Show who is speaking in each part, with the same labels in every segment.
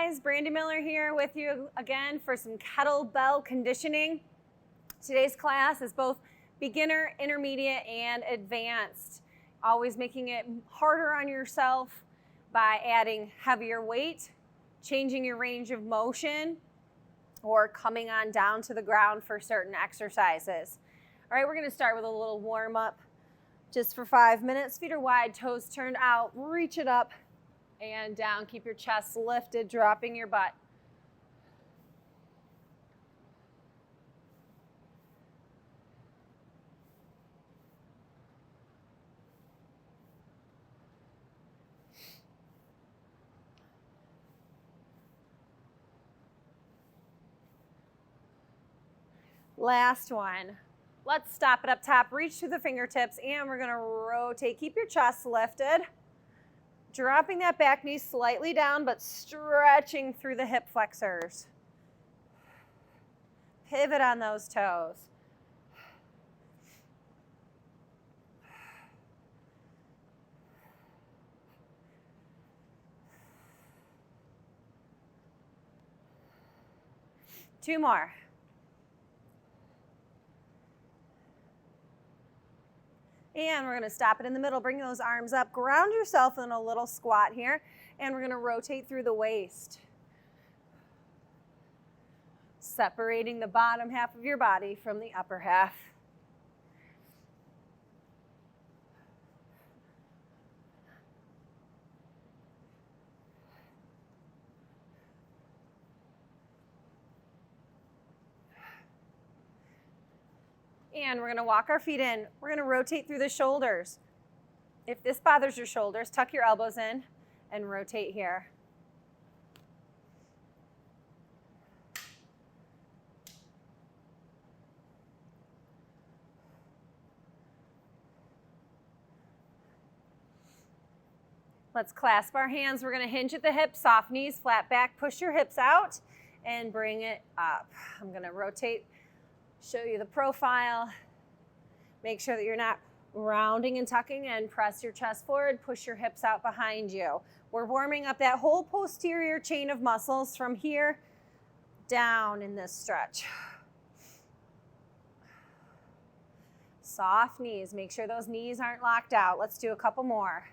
Speaker 1: guys, Brandy Miller here with you again for some kettlebell conditioning. Today's class is both beginner, intermediate, and advanced. Always making it harder on yourself by adding heavier weight, changing your range of motion, or coming on down to the ground for certain exercises. All right, we're gonna start with a little warm up just for 5 minutes. Feet are wide, toes turned out, reach it up and down. Keep your chest lifted, dropping your butt. Last one. Let's stop it up top, reach through the fingertips, and we're gonna rotate. Keep your chest lifted. Dropping that back knee slightly down, but stretching through the hip flexors. Pivot on those toes. Two more. And we're gonna stop it in the middle, bring those arms up, ground yourself in a little squat here, and we're gonna rotate through the waist. Separating the bottom half of your body from the upper half. And we're gonna walk our feet in. We're gonna rotate through the shoulders. If this bothers your shoulders, tuck your elbows in and rotate here. Let's clasp our hands. We're gonna hinge at the hips, soft knees, flat back, push your hips out and bring it up. I'm gonna rotate, show you the profile. Make sure that you're not rounding and tucking in. Press your chest forward, push your hips out behind you. We're warming up that whole posterior chain of muscles from here down in this stretch. Soft knees, make sure those knees aren't locked out. Let's do a couple more.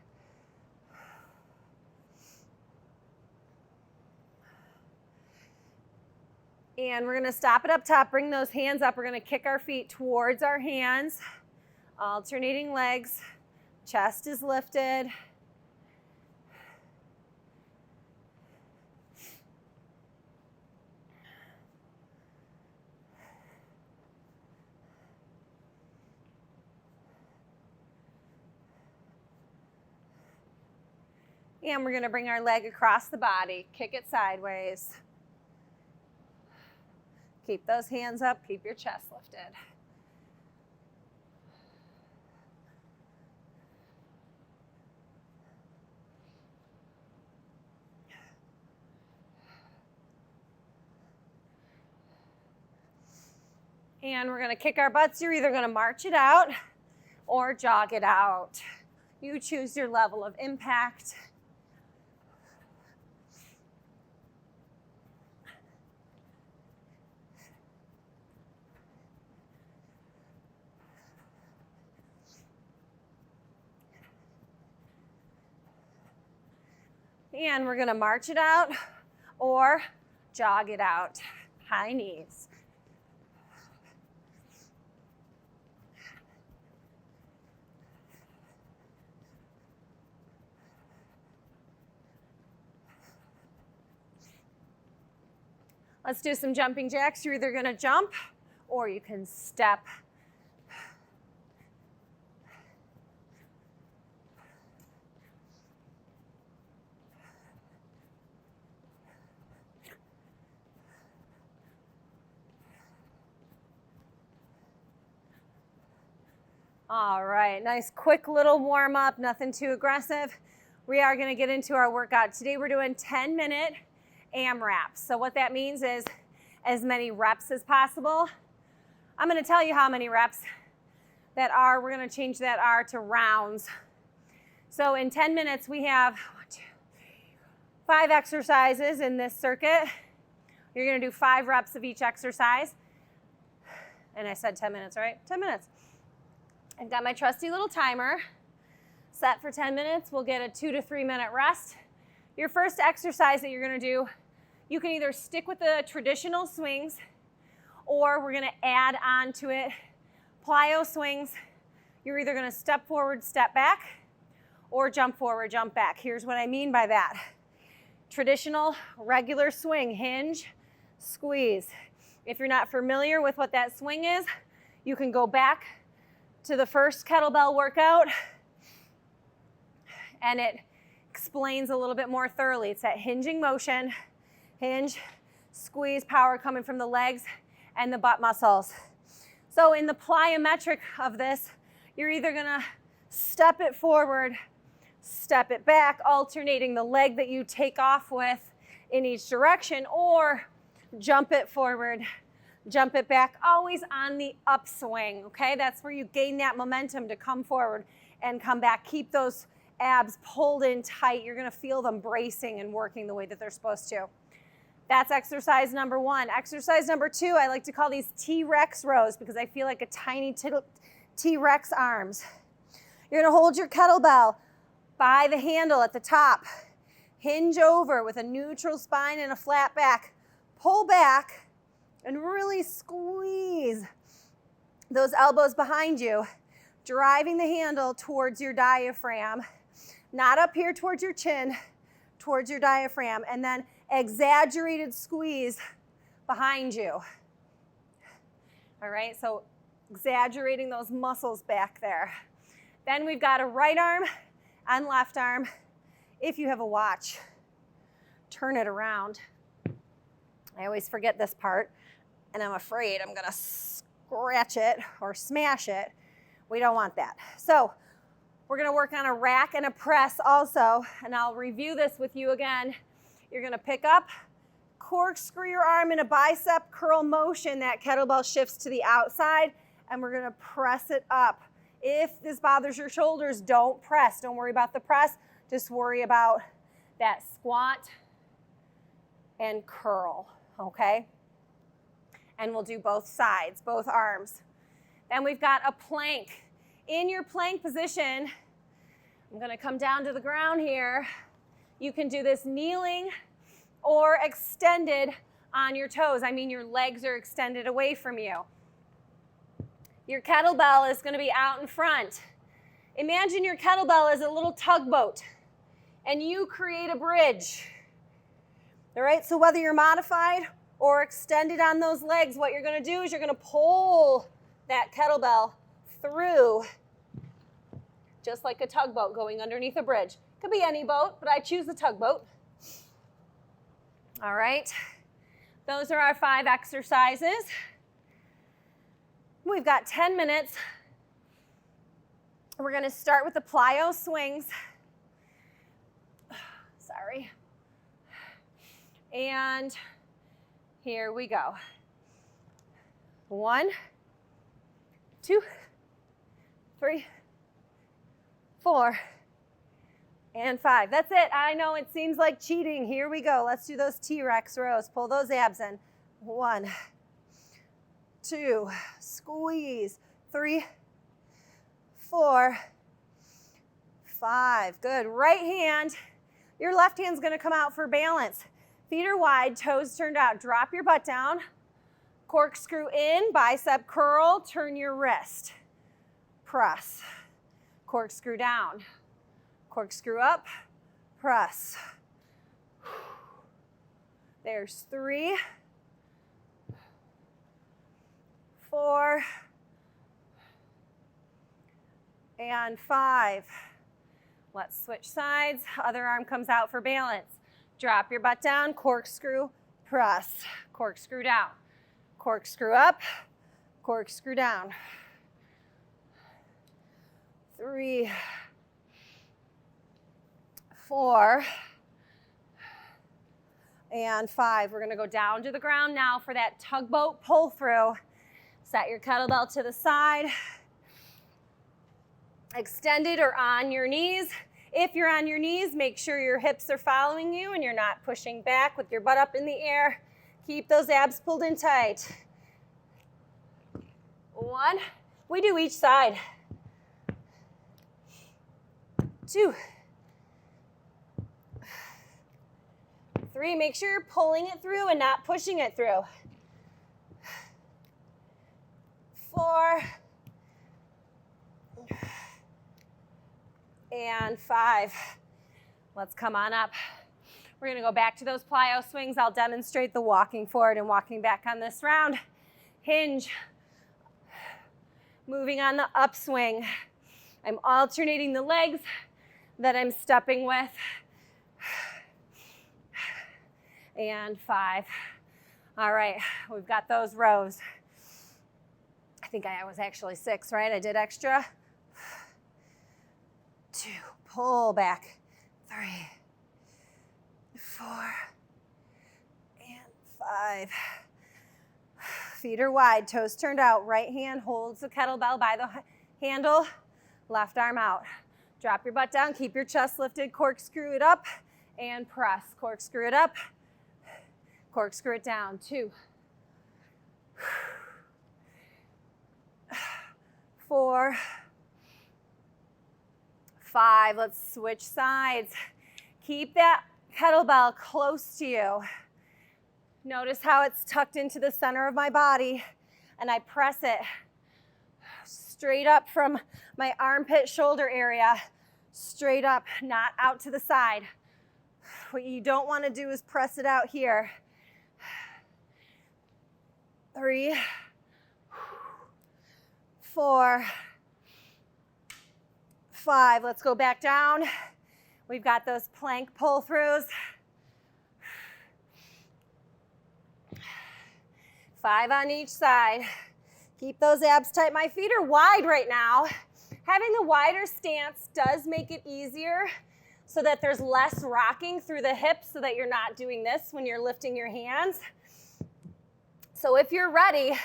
Speaker 1: And we're gonna stop it up top, bring those hands up. We're gonna kick our feet towards our hands, alternating legs, chest is lifted. And we're gonna bring our leg across the body, kick it sideways. Keep those hands up, keep your chest lifted. And we're gonna kick our butts. You're either gonna march it out or jog it out. You choose your level of impact. And we're gonna march it out or jog it out. High knees. Let's do some jumping jacks. You're either gonna jump or you can step. All right, nice quick little warm up, nothing too aggressive. We are gonna get into our workout. Today we're doing 10-minute AMRAPs. So what that means is as many reps as possible. I'm gonna tell you how many reps that are. We're gonna change that R to rounds. So in 10 minutes we have 1, 2, 3, 5 exercises in this circuit. You're going to do 5 reps of each exercise. And I said 10 minutes, right? 10 minutes. I've got my trusty little timer set for 10 minutes. We'll get a 2 to 3 minute rest. Your first exercise that you're going to do, you can either stick with the traditional swings, or we're going to add on to it plyo swings. You're either going to step forward, step back, or jump forward, jump back. Here's what I mean by that. Traditional, regular swing, hinge, squeeze. If you're not familiar with what that swing is, you can go back to the first kettlebell workout, and it explains a little bit more thoroughly. It's that hinging motion, hinge, squeeze, power coming from the legs and the butt muscles. So in the plyometric of this, you're either gonna step it forward, step it back, alternating the leg that you take off with in each direction, or jump it forward, jump it back, always on the upswing, okay? That's where you gain that momentum to come forward and come back. Keep those abs pulled in tight. You're gonna feel them bracing and working the way that they're supposed to. That's exercise number 1. Exercise number 2, I like to call these T-Rex rows because I feel like a tiny T-Rex arms. You're gonna hold your kettlebell by the handle at the top. Hinge over with a neutral spine and a flat back. Pull back and really squeeze those elbows behind you, driving the handle towards your diaphragm. Not up here towards your chin, towards your diaphragm, and then exaggerated squeeze behind you. All right, so exaggerating those muscles back there. Then we've got a right arm and left arm. If you have a watch, turn it around. I always forget this part, and I'm afraid I'm gonna scratch it or smash it. We don't want that. So we're gonna work on a rack and a press also, and I'll review this with you again. You're gonna pick up, corkscrew your arm in a bicep curl motion. That kettlebell shifts to the outside, and we're gonna press it up. If this bothers your shoulders, don't press. Don't worry about the press. Just worry about that squat and curl, okay? And we'll do both sides, both arms. Then we've got a plank. In your plank position, I'm gonna come down to the ground here. You can do this kneeling or extended on your toes. I mean, your legs are extended away from you. Your kettlebell is gonna be out in front. Imagine your kettlebell as a little tugboat, and you create a bridge. All right, so whether you're modified or extended on those legs, what you're gonna do is you're gonna pull that kettlebell through, just like a tugboat going underneath a bridge. Could be any boat, but I choose the tugboat. All right, those are our 5 exercises. We've got 10 minutes. We're gonna start with the plyo swings. Sorry. And here we go. 1, 2, 3, 4, and 5. That's it. I know it seems like cheating. Here we go. Let's do those T-Rex rows. Pull those abs in. 1, 2, squeeze. 3, 4, 5. Good. Right hand. Your left hand's going to come out for balance. Feet are wide, toes turned out. Drop your butt down. Corkscrew in, bicep curl, turn your wrist. Press. Corkscrew down. Corkscrew up, press. There's 3, 4, and 5. Let's switch sides. Other arm comes out for balance. Drop your butt down, corkscrew, press. Corkscrew down. Corkscrew up, corkscrew down. 3, 4, and 5. We're gonna go down to the ground now for that tugboat pull through. Set your kettlebell to the side. Extended or on your knees. If you're on your knees, make sure your hips are following you and you're not pushing back with your butt up in the air. Keep those abs pulled in tight. 1, we do each side. 2, 3, make sure you're pulling it through and not pushing it through. 4, and 5. Let's come on up. We're gonna go back to those plyo swings. I'll demonstrate the walking forward and walking back on this round. Hinge. Moving on the upswing. I'm alternating the legs that I'm stepping with. And 5. All right, we've got those rows. I think I was actually 6, right? I did extra. 2, pull back. 3, 4, and 5. Feet are wide, toes turned out. Right hand holds the kettlebell by the handle. Left arm out. Drop your butt down, keep your chest lifted, corkscrew it up, and press. Corkscrew it up, corkscrew it down. 2, 4, 5. Let's switch sides. Keep that kettlebell close to you. Notice how it's tucked into the center of my body, and I press it straight up from my armpit shoulder area, straight up, not out to the side. What you don't want to do is press it out here. 3, 4, 5. Let's go back down. We've got those plank pull-throughs. 5 on each side. Keep those abs tight. My feet are wide right now. Having the wider stance does make it easier so that there's less rocking through the hips so that you're not doing this when you're lifting your hands. So if you're ready,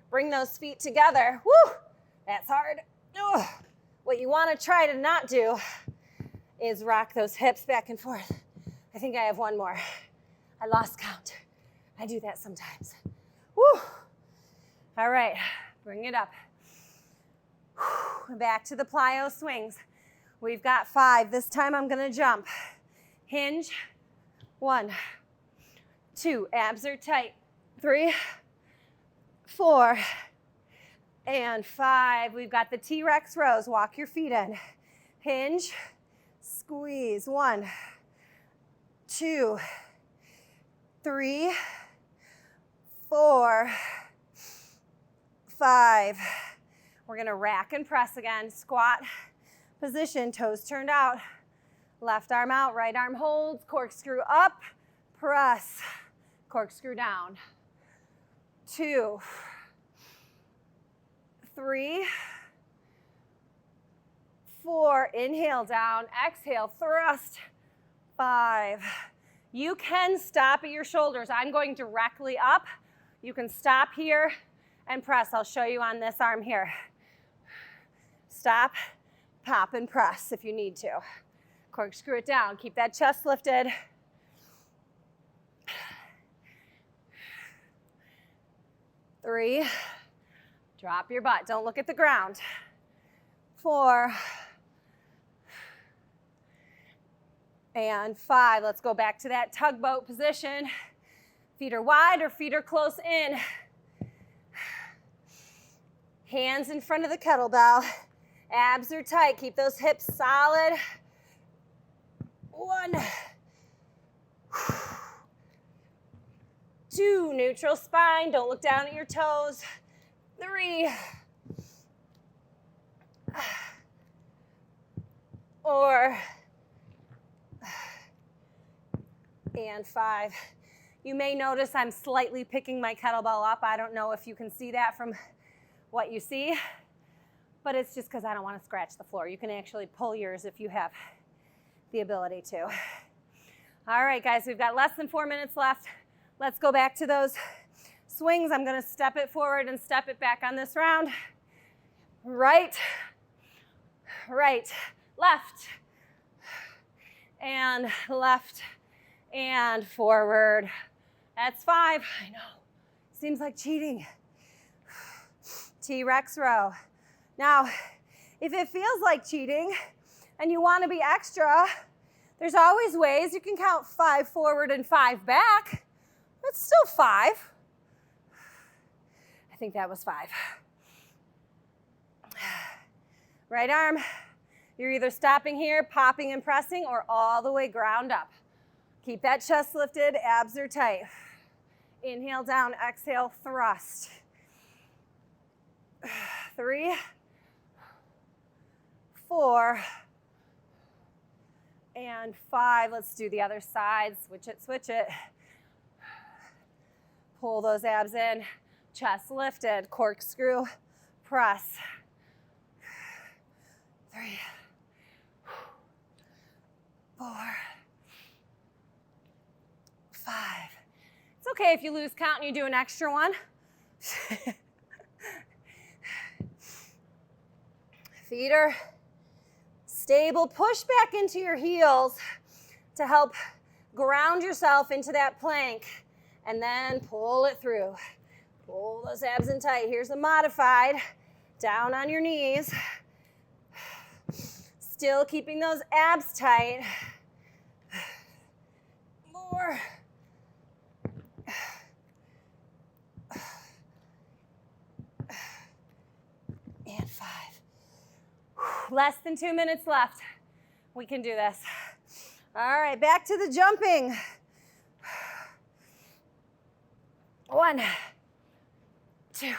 Speaker 1: bring those feet together. Woo, that's hard. Ugh. What you want to try to not do is rock those hips back and forth. I think I have one more. I lost count. I do that sometimes. Woo. All right, bring it up. Back to the plyo swings. We've got 5. This time I'm gonna jump. Hinge. 1, 2, abs are tight. 3, 4, and 5. We've got the T-Rex rows. Walk your feet in. Hinge, squeeze. 1, 2, 3, 4, 5. We're gonna rack and press again. Squat position, toes turned out. Left arm out, right arm holds. Corkscrew up, press. Corkscrew down. 2, 3, 4. Inhale down, exhale, thrust. 5. You can stop at your shoulders. I'm going directly up. You can stop here and press. I'll show you on this arm here. Stop, pop, and press if you need to. Corkscrew it down. Keep that chest lifted. 3, drop your butt. Don't look at the ground. 4, and 5. Let's go back to that tugboat position. Feet are wide or feet are close in. Hands in front of the kettlebell. Abs are tight. Keep those hips solid. 1, 2, neutral spine. Don't look down at your toes. 3, 4, and 5. You may notice I'm slightly picking my kettlebell up. I don't know if you can see that from what you see, but it's just because I don't want to scratch the floor. You can actually pull yours if you have the ability to. All right, guys, we've got less than 4 minutes left. Let's go back to those swings. I'm going to step it forward and step it back on this round. Right, right, left, and left and forward. That's 5. I know. Seems like cheating. T-Rex row. Now, if it feels like cheating and you want to be extra, there's always ways. You can count 5 forward and 5 back. That's still 5. I think that was 5. Right arm. You're either stopping here, popping and pressing, or all the way ground up. Keep that chest lifted, abs are tight. Inhale down, exhale, thrust. 3, 4, and 5. Let's do the other side. Switch it, switch it. Pull those abs in. Chest lifted, corkscrew, press. 3, 4, 5. It's okay if you lose count and you do an extra one. Feet are stable. Push back into your heels to help ground yourself into that plank, and then pull it through. Pull those abs in tight. Here's a modified. Down on your knees. Still keeping those abs tight. More. And 5. Less than 2 minutes left. We can do this. All right, back to the jumping. 1, 2,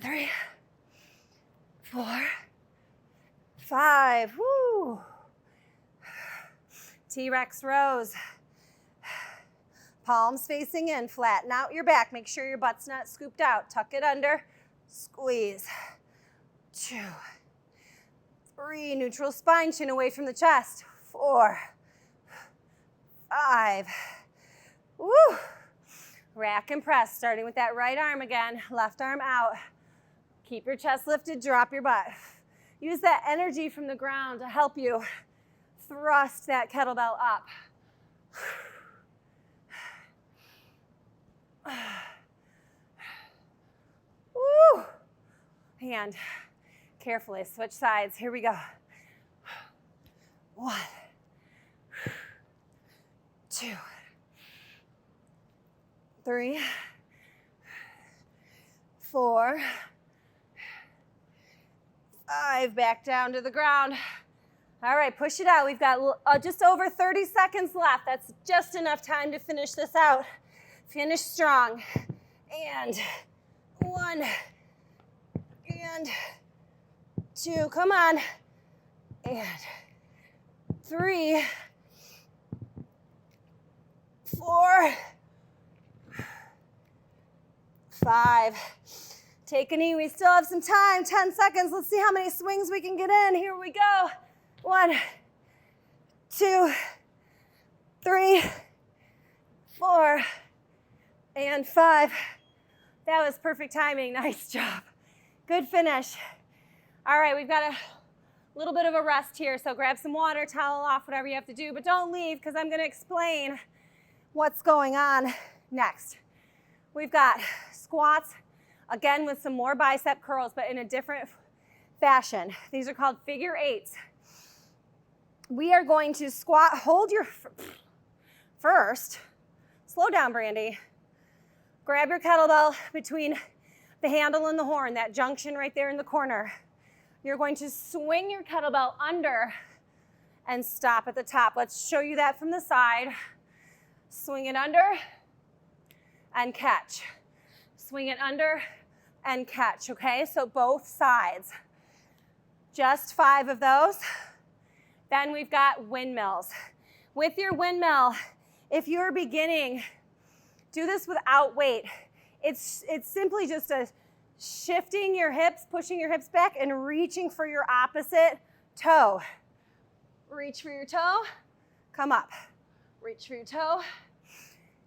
Speaker 1: 3, 4, 5. Woo. T-Rex rows. Palms facing in, flatten out your back. Make sure your butt's not scooped out. Tuck it under, squeeze. 2, 3, neutral spine, chin away from the chest. 4, 5. Woo. Rack and press, starting with that right arm again. Left arm out. Keep your chest lifted, drop your butt. Use that energy from the ground to help you thrust that kettlebell up. Woo. And carefully switch sides. Here we go. 1, 2, 3, 4, 5. Back down to the ground. All right, push it out. We've got just over 30 seconds left. That's just enough time to finish this out. Finish strong. And 1, and 2. Come on. And 3, 4, 5. Take a knee. We still have some time. 10 seconds. Let's see how many swings we can get in. Here we go. 1, 2, 3, 4, and 5. That was perfect timing. Nice job. Good finish. All right, we've got a little bit of a rest here, so grab some water, towel off, whatever you have to do, but don't leave because I'm going to explain what's going on next. We've got squats, again with some more bicep curls, but in a different fashion. These are called figure 8s. We are going to squat, hold your, first, slow down, Brandy. Grab your kettlebell between the handle and the horn, that junction right there in the corner. You're going to swing your kettlebell under and stop at the top. Let's show you that from the side. Swing it under and catch. Swing it under and catch, okay? So both sides. Just 5 of those. Then we've got windmills. With your windmill, if you're beginning, do this without weight. It's simply just a shifting your hips, pushing your hips back, and reaching for your opposite toe. Reach for your toe, come up. Reach for your toe.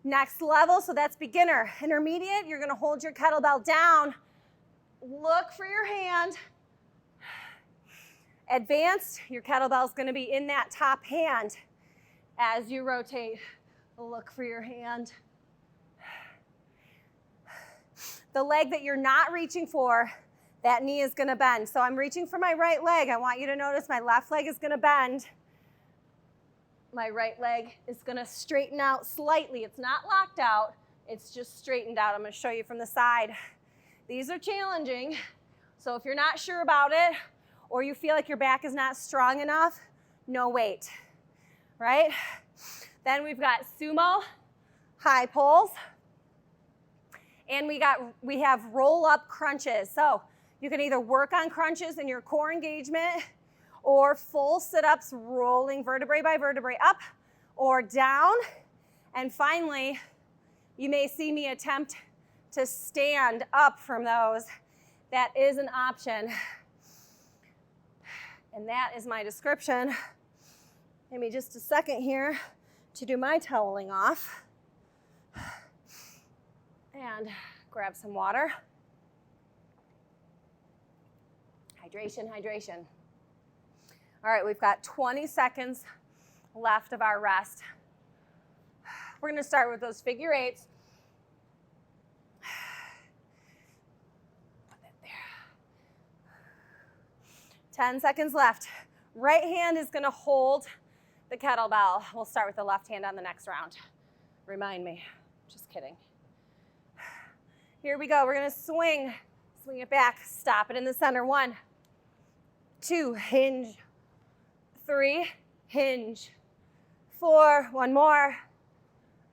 Speaker 1: Next level, so that's beginner. Intermediate, you're gonna hold your kettlebell down. Look for your hand. Advanced, your kettlebell is going to be in that top hand. As you rotate, look for your hand. The leg that you're not reaching for, that knee is going to bend. So I'm reaching for my right leg. I want you to notice my left leg is going to bend. My right leg is going to straighten out slightly. It's not locked out. It's just straightened out. I'm going to show you from the side. These are challenging. So if you're not sure about it, or you feel like your back is not strong enough, no weight, right? Then we've got sumo, high pulls, and we have roll-up crunches. So you can either work on crunches in your core engagement or full sit-ups, rolling vertebrae by vertebrae up or down. And finally, you may see me attempt to stand up from those. That is an option. And that is my description. Give me just a second here to do my toweling off. And grab some water. Hydration, hydration. All right, we've got 20 seconds left of our rest. We're going to start with those figure eights. Put that there. 10 seconds left. Right hand is going to hold the kettlebell. We'll start with the left hand on the next round. Remind me. Just kidding. Here we go. We're going to swing it back. Stop it in the center. 1, 2, hinge. 3, hinge. 4, one more.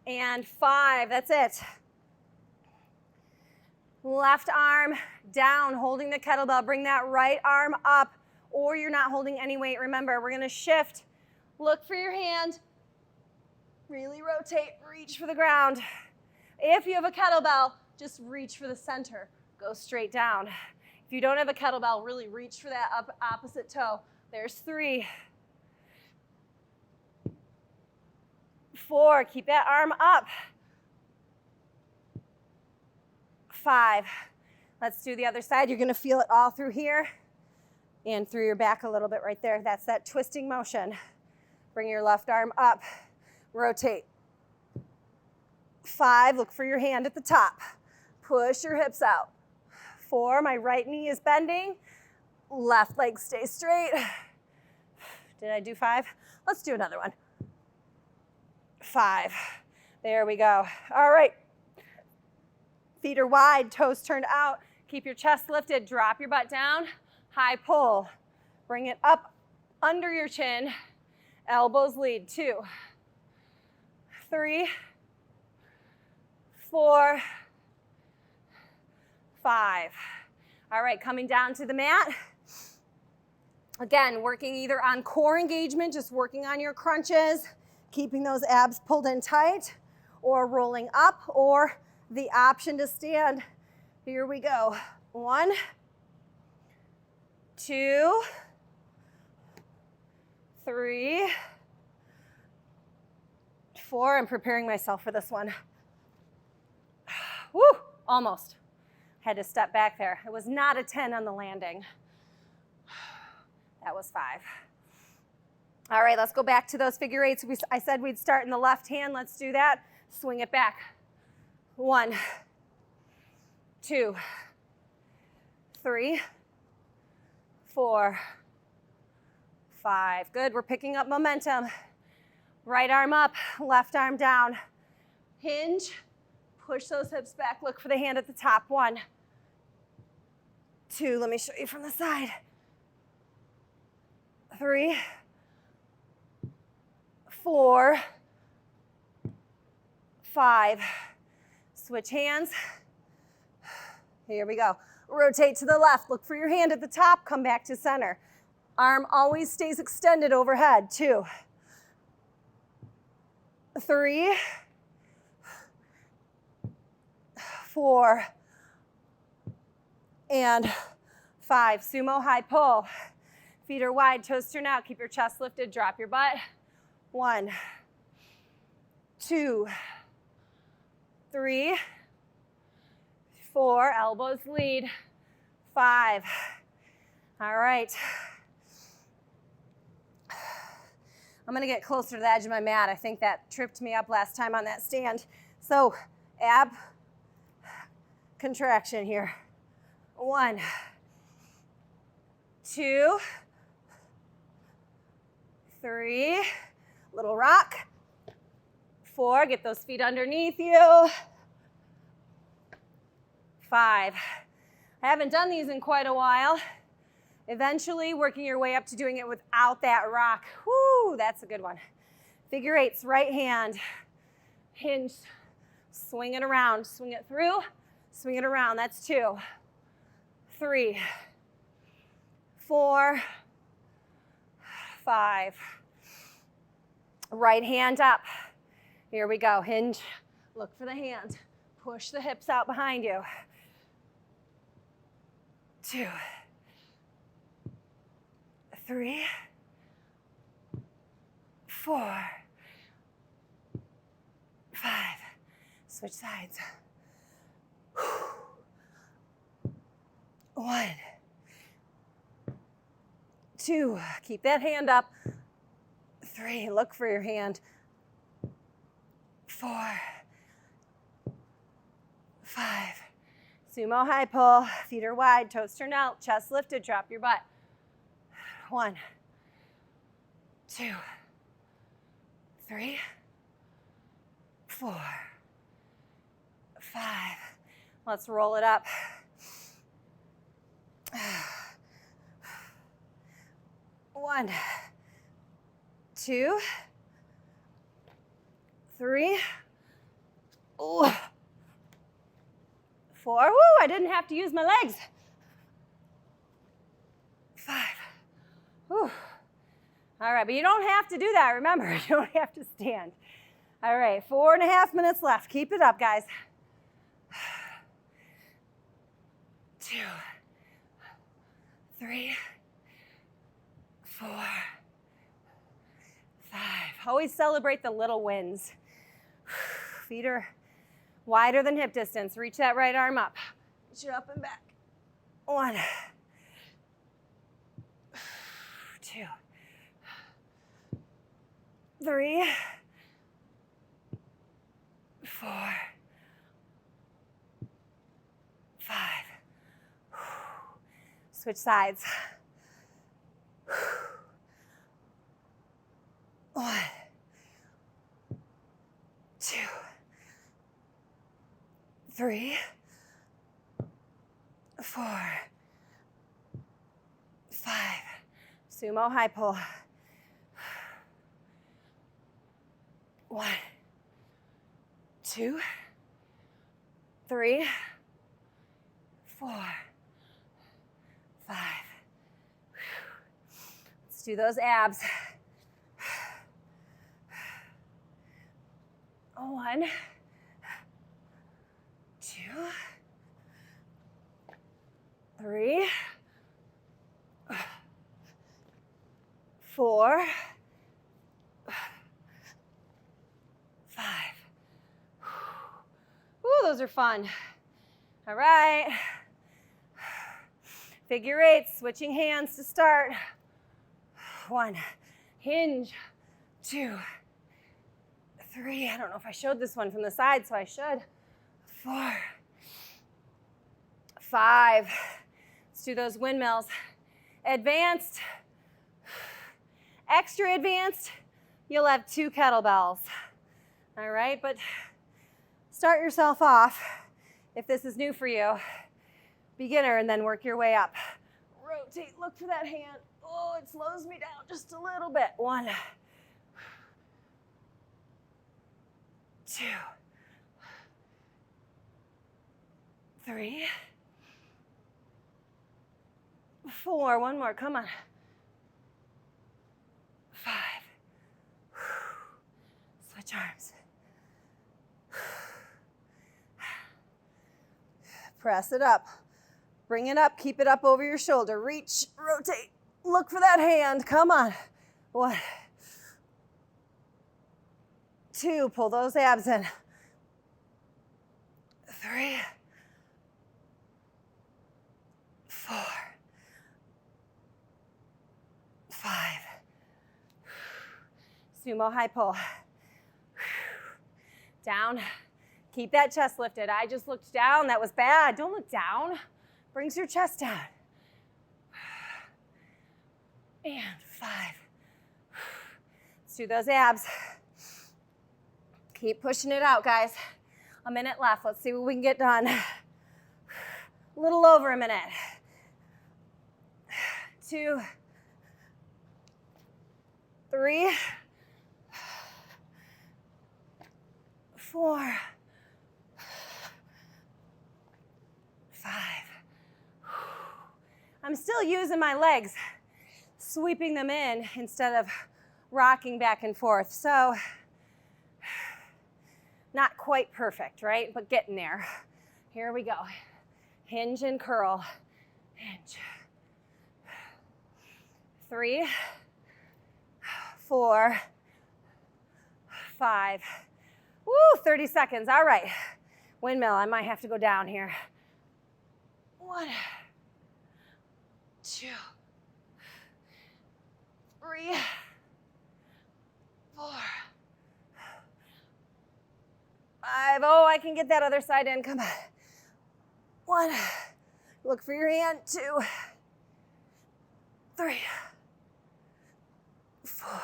Speaker 1: And 5, that's it. Left arm down, holding the kettlebell. Bring that right arm up, or you're not holding any weight. Remember, we're going to shift. Look for your hand. Really rotate, reach for the ground. If you have a kettlebell, just reach for the center. Go straight down. If you don't have a kettlebell, really reach for that opposite toe. There's 3. 4, keep that arm up. 5, let's do the other side. You're going to feel it all through here and through your back a little bit right there. That's that twisting motion. Bring your left arm up, rotate. 5, look for your hand at the top. Push your hips out. 4, my right knee is bending. Left leg stays straight. Did I do 5? Let's do another one. 5, there we go. All right, feet are wide, toes turned out. Keep your chest lifted, drop your butt down, high pull. Bring it up under your chin, elbows lead. 2, 3, 4, 5. All right, coming down to the mat. Again, working either on core engagement, just working on your crunches, keeping those abs pulled in tight, or rolling up, or the option to stand. Here we go. 1, 2, 3, 4. I'm preparing myself for this one. Woo, almost. Had to step back there. It was not a 10 on the landing. That was 5. All right, let's go back to those figure eights. I said we'd start in the left hand. Let's do that. Swing it back. 1, 2, 3, 4, 5. Good, we're picking up momentum. Right arm up, left arm down. Hinge, push those hips back. Look for the hand at the top. 1, 2, let me show you from the side. 3, 4, 5. Switch hands. Here we go. Rotate to the left. Look for your hand at the top. Come back to center. Arm always stays extended overhead. 2, 3, 4, and 5. Sumo high pull. Feet are wide, toes turn out. Keep your chest lifted. Drop your butt. 1, 2, 3, 4. Elbows lead. 5. All right. I'm gonna get closer to the edge of my mat. I think that tripped me up last time on that stand. So ab contraction here. 1, 2, 3, little rock. 4, get those feet underneath you. 5. I haven't done these in quite a while. Eventually working your way up to doing it without that rock. Whoo, that's a good one. Figure 8s, right hand, hinge, swing it around, swing it through, swing it around. That's 2, 3, 4, 5. Right hand up. Here we go. Hinge, look for the hand. Push the hips out behind you. 2, 3, 4, 5. Switch sides. 1, 2. Keep that hand up. 3. Look for your hand. 4, 5. Sumo high pull. Feet are wide. Toes turned out. Chest lifted. Drop your butt. 1, 2, 3, 4, 5. Let's roll it up. 1, 2, 3, 4. Woo, I didn't have to use my legs. 5. Whew. All right, but you don't have to do that. Remember, you don't have to stand. All right, 4.5 minutes left. Keep it up, guys. 2, 3, 4, 5. Always celebrate the little wins. Feet are wider than hip distance. Reach that right arm up. Reach it up and back. 1, 2, 3, 4, 5. Switch sides. 1, 2, 3, 4, 5. Sumo high pull. 1, 2, 3, 4, 5. Let's do those abs. 1, 2, 3, 4, 5. Ooh, those are fun. All right. Figure 8, switching hands to start. 1, hinge, 2, 3. I don't know if I showed this one from the side, so I should. 4, 5. Let's do those windmills. Advanced, extra advanced, you'll have 2 kettlebells. All right, but start yourself off if this is new for you. Beginner, and then work your way up. Rotate, look for that hand. Oh, it slows me down just a little bit. 1, 2, 3, 4. One more, come on. 5. Switch arms. Press it up. Bring it up, keep it up over your shoulder. Reach, rotate, look for that hand. Come on. 1, 2, pull those abs in. 3, 4, 5. Sumo high pull. Down. Keep that chest lifted. I just looked down. That was bad. Don't look down. Brings your chest down. And 5. Let's do those abs. Keep pushing it out, guys. A minute left. Let's see what we can get done. A little over a minute. 2, 3, 4, 5. I'm still using my legs, sweeping them in instead of rocking back and forth. So, not quite perfect, right? But getting there. Here we go. Hinge and curl. Hinge. 3, 4, 5. Woo, 30 seconds. All right. Windmill, I might have to go down here. 1, 2, 3, 4, 5. Oh, I can get that other side in. Come on. 1. Look for your hand. 2, 3, 4,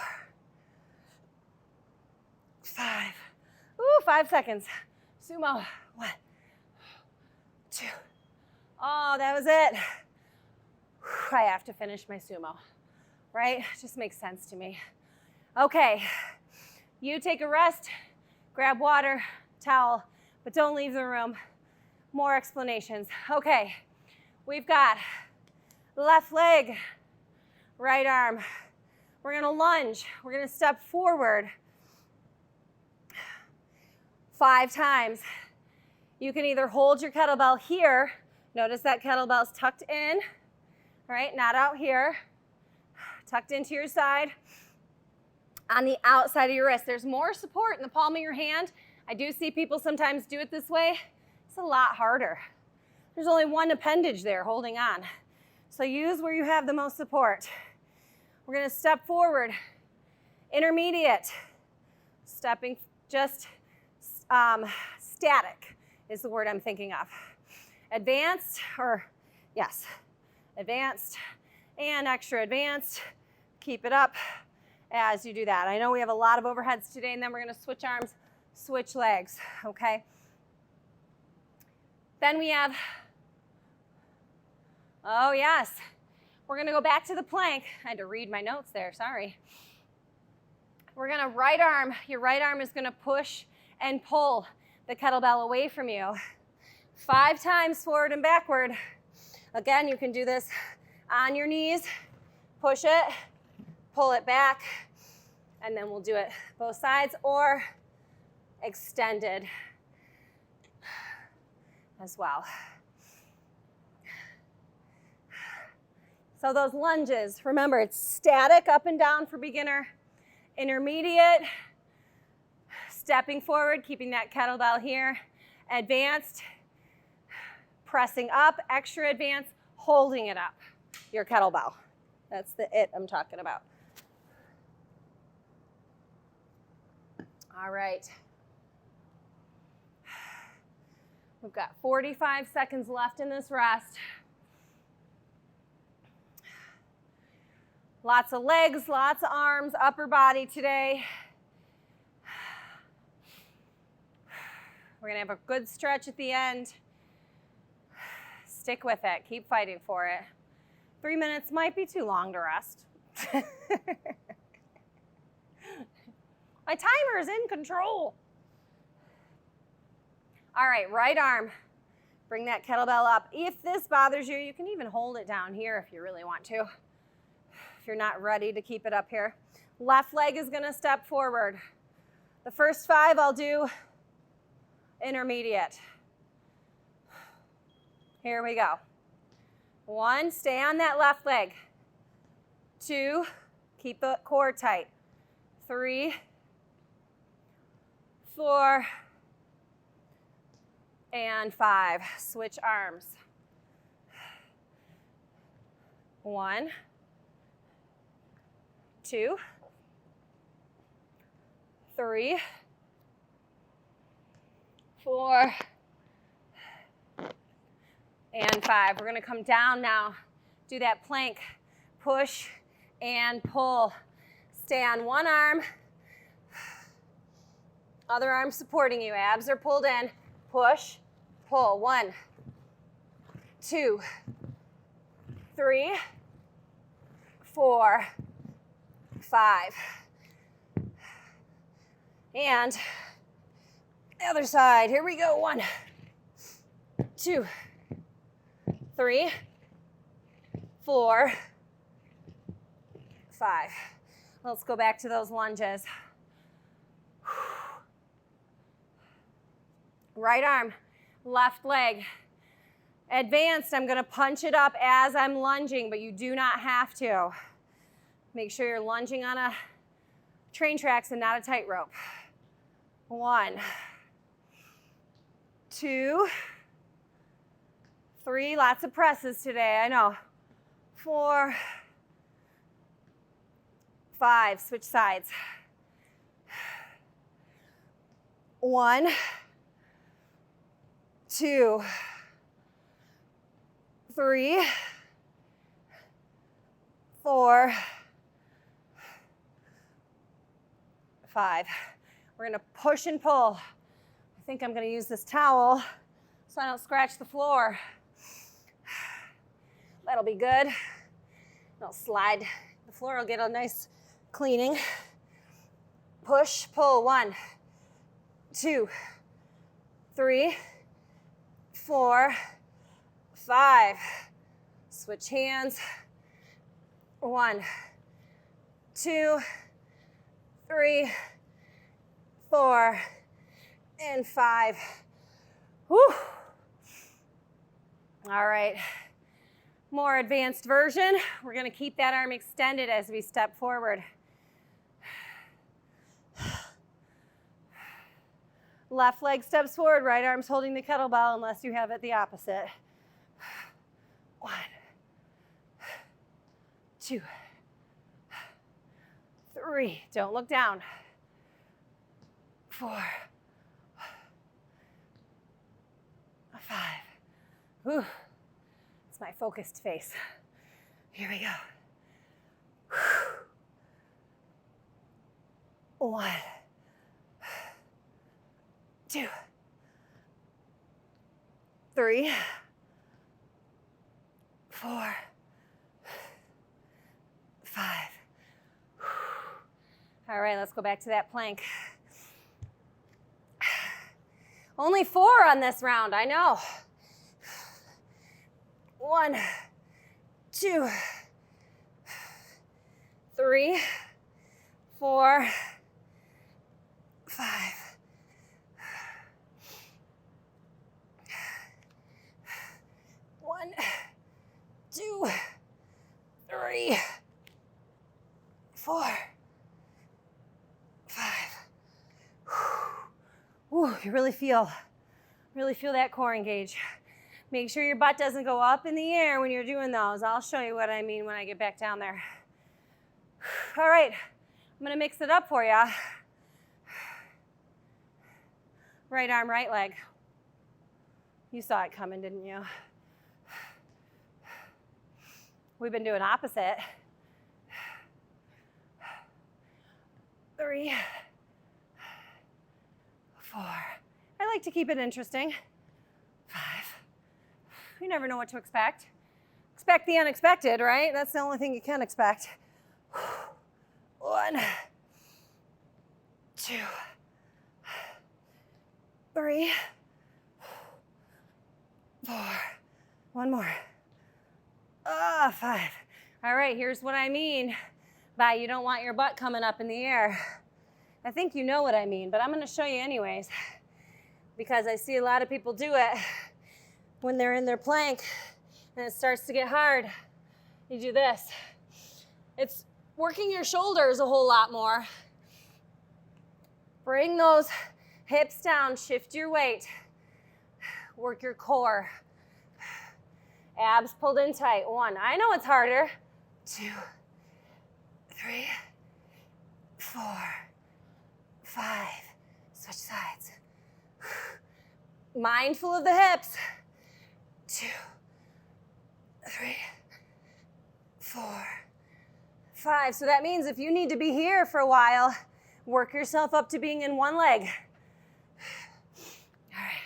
Speaker 1: 5. Ooh, 5 seconds. Sumo. 1, 2. Oh, that was it. I have to finish my sumo, right? Just makes sense to me. Okay, you take a rest, grab water, towel, but don't leave the room. More explanations. Okay, we've got left leg, right arm. We're gonna lunge. We're gonna step forward 5 times. You can either hold your kettlebell here. Notice that kettlebell's tucked in, right? Not out here. Tucked into your side. On the outside of your wrist. There's more support in the palm of your hand. I do see people sometimes do it this way. It's a lot harder. There's only one appendage there holding on. So use where you have the most support. We're gonna step forward. Intermediate. Stepping just static is the word I'm thinking of. Advanced, or yes, advanced and extra advanced. Keep it up as you do that. I know we have a lot of overheads today, and then we're gonna switch arms, switch legs, okay? Then we have, oh yes, we're gonna go back to the plank. I had to read my notes there, sorry. We're gonna right arm, your right arm is gonna push and pull the kettlebell away from you. 5 times forward and backward. Again, you can do this on your knees, push it, pull it back, and then we'll do it both sides or extended as well. So those lunges, remember it's static up and down for beginner, intermediate, stepping forward, keeping that kettlebell here, advanced, pressing up, extra advanced, holding it up, your kettlebell. That's the it I'm talking about. All right. We've got 45 seconds left in this rest. Lots of legs, lots of arms, upper body today. We're gonna have a good stretch at the end. Stick with it, keep fighting for it. 3 minutes might be too long to rest. My timer is in control. All right, right arm. Bring that kettlebell up. If this bothers you, you can even hold it down here if you really want to. If you're not ready to keep it up here. Left leg is gonna step forward. The first 5 I'll do intermediate. Here we go. 1, stay on that left leg. 2, keep the core tight. 3, 4, and 5. Switch arms. 1, 2, 3, 4, and 5. We're going to come down now. Do that plank. Push and pull. Stay on one arm. Other arm supporting you. Abs are pulled in. Push, pull. 1, 2, 3, 4, 5. And the other side. Here we go. 1, 2, 3, 4, 5. Let's go back to those lunges. Right arm, left leg. Advanced, I'm going to punch it up as I'm lunging, but you do not have to. Make sure you're lunging on a train tracks and not a tightrope. 1, 2, 3, lots of presses today, I know. 4, 5, switch sides. 1, 2, 3, 4, 5. We're going to push and pull. I think I'm going to use this towel so I don't scratch the floor. That'll be good. I'll slide. The floor will get a nice cleaning. Push, pull. 1, 2, 3, 4, 5. Switch hands. 1, 2, 3, 4, and 5. Whew. All right. More advanced version. We're going to keep that arm extended as we step forward. Left leg steps forward, right arm's holding the kettlebell unless you have it the opposite. 1, 2, 3. Don't look down. 4, 5. Whew. It's my focused face. Here we go. 1, 2, 3, 4, 5. All right, let's go back to that plank. Only 4 on this round, I know. 1, 2, 3, 4, 5. 1, 2, 3, 4, 5. Whew, you really feel that core engage. Make sure your butt doesn't go up in the air when you're doing those. I'll show you what I mean when I get back down there. All right, I'm gonna mix it up for you. Right arm, right leg. You saw it coming, didn't you? We've been doing opposite. 3, 4. I like to keep it interesting. 5. You never know what to expect. Expect the unexpected, right? That's the only thing you can expect. 1, 2, 3, 4. One more. 5. All right, here's what I mean by you don't want your butt coming up in the air. I think you know what I mean, but I'm going to show you anyways because I see a lot of people do it when they're in their plank and it starts to get hard. You do this. It's working your shoulders a whole lot more. Bring those hips down, shift your weight. Work your core. Abs pulled in tight. 1. I know it's harder. 2, 3, 4, 5. Switch sides. Mindful of the hips. 2, 3, 4, 5. So that means if you need to be here for a while, work yourself up to being in one leg. All right,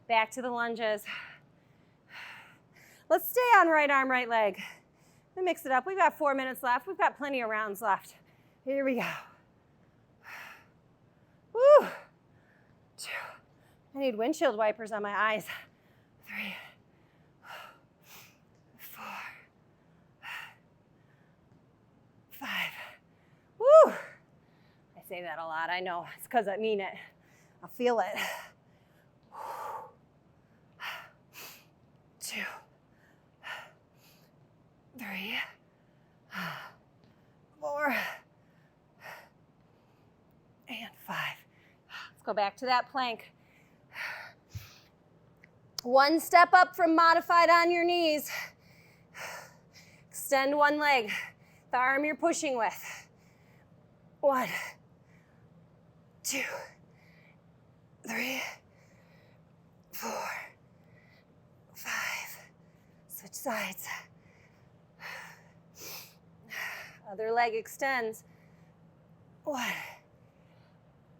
Speaker 1: back to the lunges. Let's stay on right arm, right leg. Let me mix it up. We've got 4 minutes left. We've got plenty of rounds left. Here we go. Woo. 2. I need windshield wipers on my eyes. 3, 4, 5. Woo. I say that a lot. I know. It's because I mean it. I feel it. 2, 3, 4, and 5. Let's go back to that plank. One step up from modified on your knees. Extend one leg, the arm you're pushing with. 1, 2, 3, 4, 5. Switch sides. Other leg extends. 1,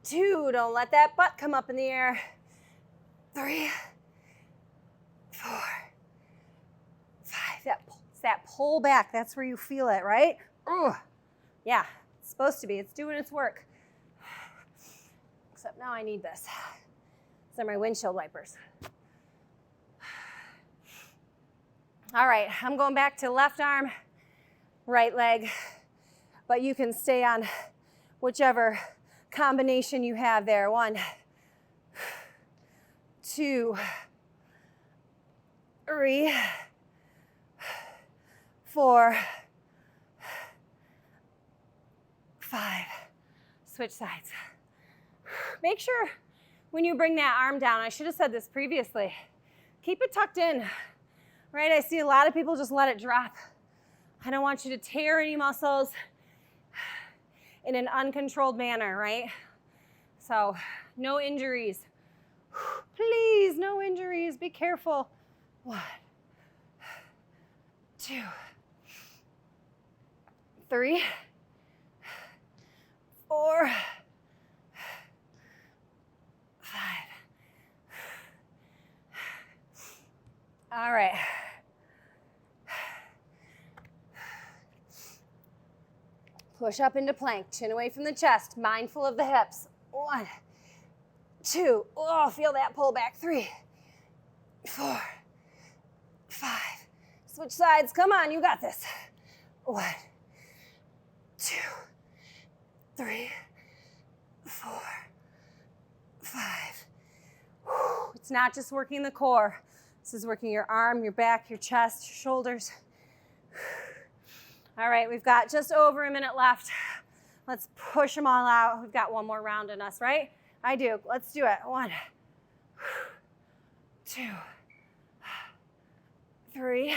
Speaker 1: 2. Don't let that butt come up in the air. 3, 4, 5. That pull back. That's where you feel it, right? Ooh. Yeah, it's supposed to be. It's doing its work. Except now I need this. These are my windshield wipers. All right, I'm going back to left arm, right leg, but you can stay on whichever combination you have there. 1, 2, 3, 4, 5. Switch sides. Make sure when you bring that arm down, I should have said this previously, keep it tucked in, right? I see a lot of people just let it drop. I don't want you to tear any muscles in an uncontrolled manner, right? So no injuries. Please, no injuries. Be careful. 1, 2, 3, 4, 5. All right. Push up into plank, chin away from the chest, mindful of the hips. 1, 2, oh, feel that pull back. 3, 4, 5. Switch sides, come on, you got this. 1, 2, 3, 4, 5. It's not just working the core. This is working your arm, your back, your chest, your shoulders. All right, we've got just over a minute left. Let's push them all out. We've got one more round in us, right? I do. Let's do it. 1, 2, 3,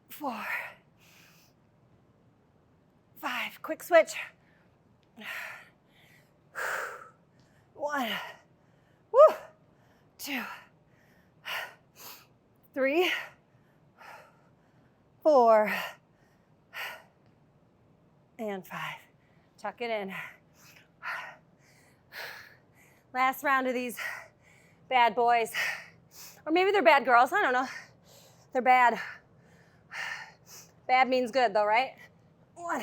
Speaker 1: 4, 5. Quick switch. 1, 2, 3, 4, and 5. Tuck it in. Last round of these bad boys. Or maybe they're bad girls. I don't know. They're bad. Bad means good though, right? 1,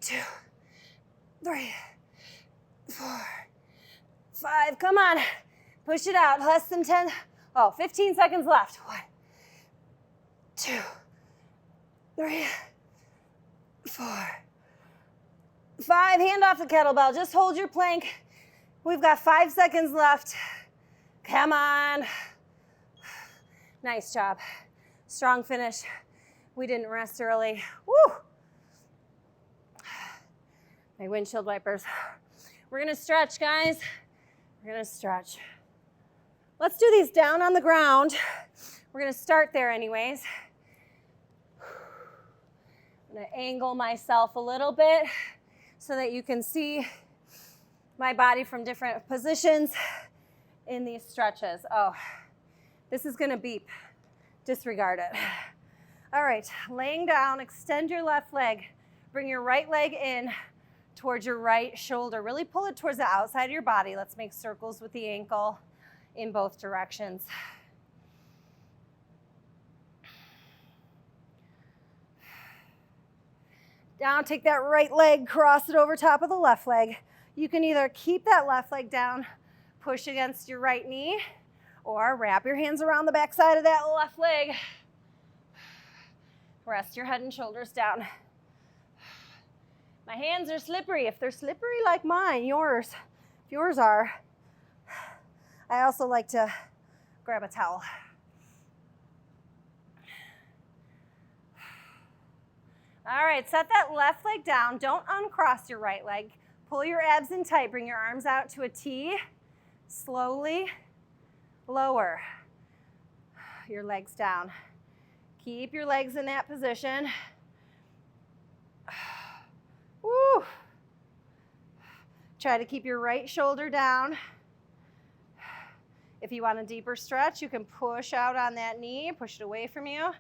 Speaker 1: 2, 3, 4, 5. Come on. Push it out. Less than 10. Oh, 15 seconds left. 1, 2, 3, 4, 5. Hand off the kettlebell. Just hold your plank. We've got 5 seconds left. Come on. Nice job. Strong finish. We didn't rest early. Woo! My windshield wipers. We're gonna stretch, guys. We're gonna stretch. Let's do these down on the ground. We're gonna start there anyways. I'm gonna angle myself a little bit so that you can see my body from different positions in these stretches. Oh, this is gonna beep. Disregard it. All right, laying down, extend your left leg. Bring your right leg in towards your right shoulder. Really pull it towards the outside of your body. Let's make circles with the ankle in both directions. Down, take that right leg, cross it over top of the left leg. You can either keep that left leg down, push against your right knee, or wrap your hands around the back side of that left leg. Rest your head and shoulders down. My hands are slippery. If they're slippery like mine, if yours are, I also like to grab a towel. All right, set that left leg down. Don't uncross your right leg. Pull your abs in tight. Bring your arms out to a T. Slowly lower your legs down. Keep your legs in that position. Woo. Try to keep your right shoulder down. If you want a deeper stretch, you can push out on that knee, push it away from you.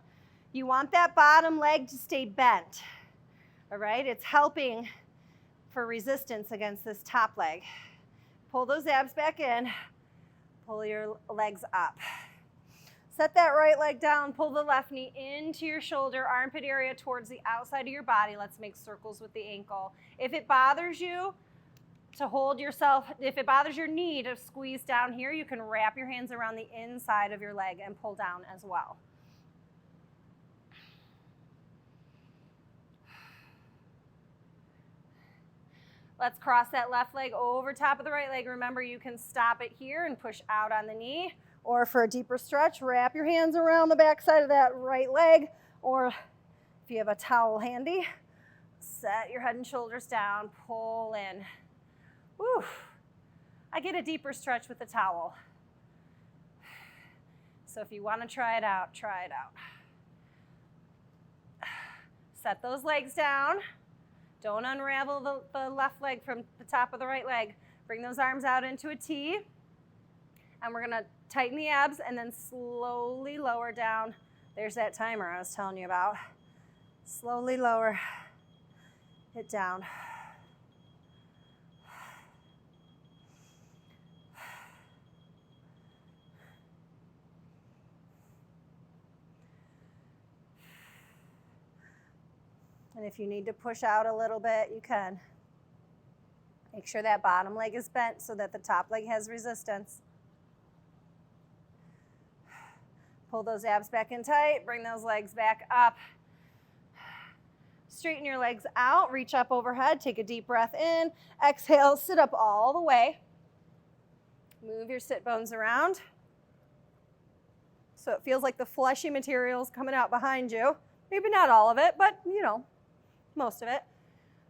Speaker 1: You want that bottom leg to stay bent, all right? It's helping for resistance against this top leg. Pull those abs back in, pull your legs up. Set that right leg down, pull the left knee into your shoulder, armpit area towards the outside of your body. Let's make circles with the ankle. If it bothers you to hold yourself, if it bothers your knee to squeeze down here, you can wrap your hands around the inside of your leg and pull down as well. Let's cross that left leg over top of the right leg. Remember, you can stop it here and push out on the knee. Or for a deeper stretch, wrap your hands around the back side of that right leg. Or if you have a towel handy, set your head and shoulders down, pull in. Woo. I get a deeper stretch with the towel. So if you want to try it out, try it out. Set those legs down. Don't unravel the left leg from the top of the right leg. Bring those arms out into a T. And we're gonna tighten the abs and then slowly lower down. There's that timer I was telling you about. Slowly lower it down. And if you need to push out a little bit, you can. Make sure that bottom leg is bent so that the top leg has resistance. Pull those abs back in tight, bring those legs back up. Straighten your legs out, reach up overhead, take a deep breath in. Exhale, sit up all the way. Move your sit bones around. So it feels like the fleshy material is coming out behind you. Maybe not all of it, but you know, most of it.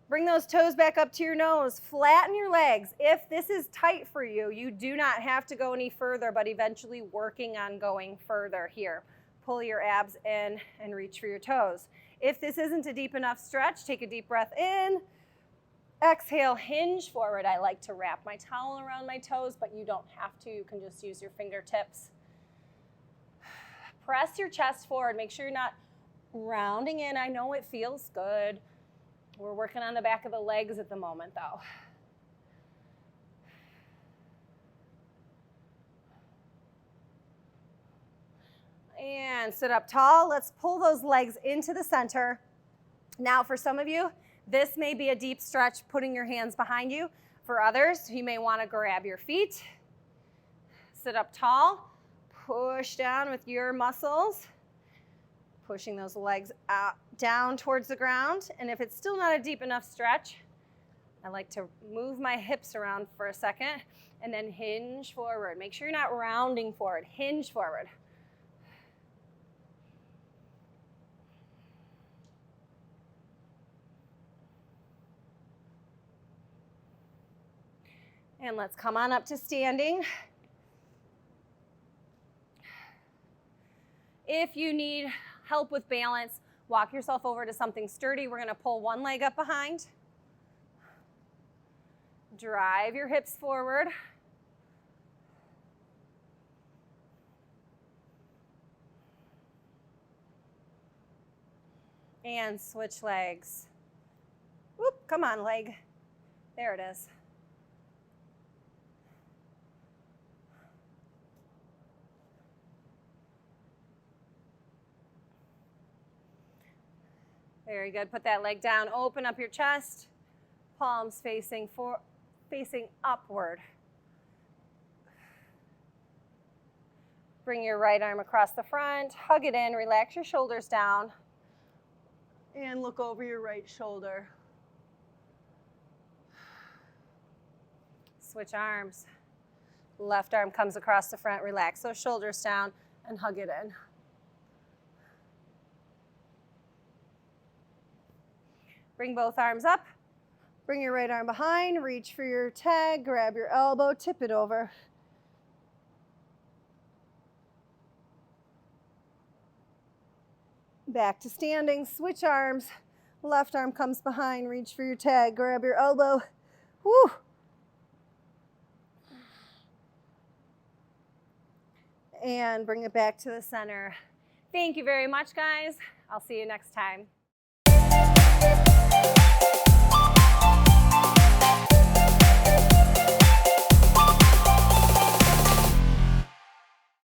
Speaker 1: Bring those toes back up to your nose. Flatten your legs. If this is tight for you, you do not have to go any further, but eventually working on going further here. Pull your abs in and reach for your toes. If this isn't a deep enough stretch, take a deep breath in. Exhale, hinge forward. I like to wrap my towel around my toes, but you don't have to. You can just use your fingertips. Press your chest forward. Make sure you're not rounding in. I know it feels good. We're working on the back of the legs at the moment, though. And sit up tall. Let's pull those legs into the center. Now, for some of you, this may be a deep stretch, putting your hands behind you. For others, you may want to grab your feet. Sit up tall. Push down with your muscles. Pushing those legs out, down towards the ground. And if it's still not a deep enough stretch, I like to move my hips around for a second and then hinge forward. Make sure you're not rounding forward. Hinge forward. And let's come on up to standing. If you need help with balance, walk yourself over to something sturdy. We're gonna pull one leg up behind. Drive your hips forward. And switch legs. Whoop, come on, leg. There it is. Very good. Put that leg down. Open up your chest. Palms facing upward. Bring your right arm across the front. Hug it in. Relax your shoulders down. And look over your right shoulder. Switch arms. Left arm comes across the front. Relax those shoulders down and hug it in. Bring both arms up. Bring your right arm behind. Reach for your tag. Grab your elbow. Tip it over. Back to standing. Switch arms. Left arm comes behind. Reach for your tag. Grab your elbow. Woo! And bring it back to the center. Thank you very much, guys. I'll see you next time.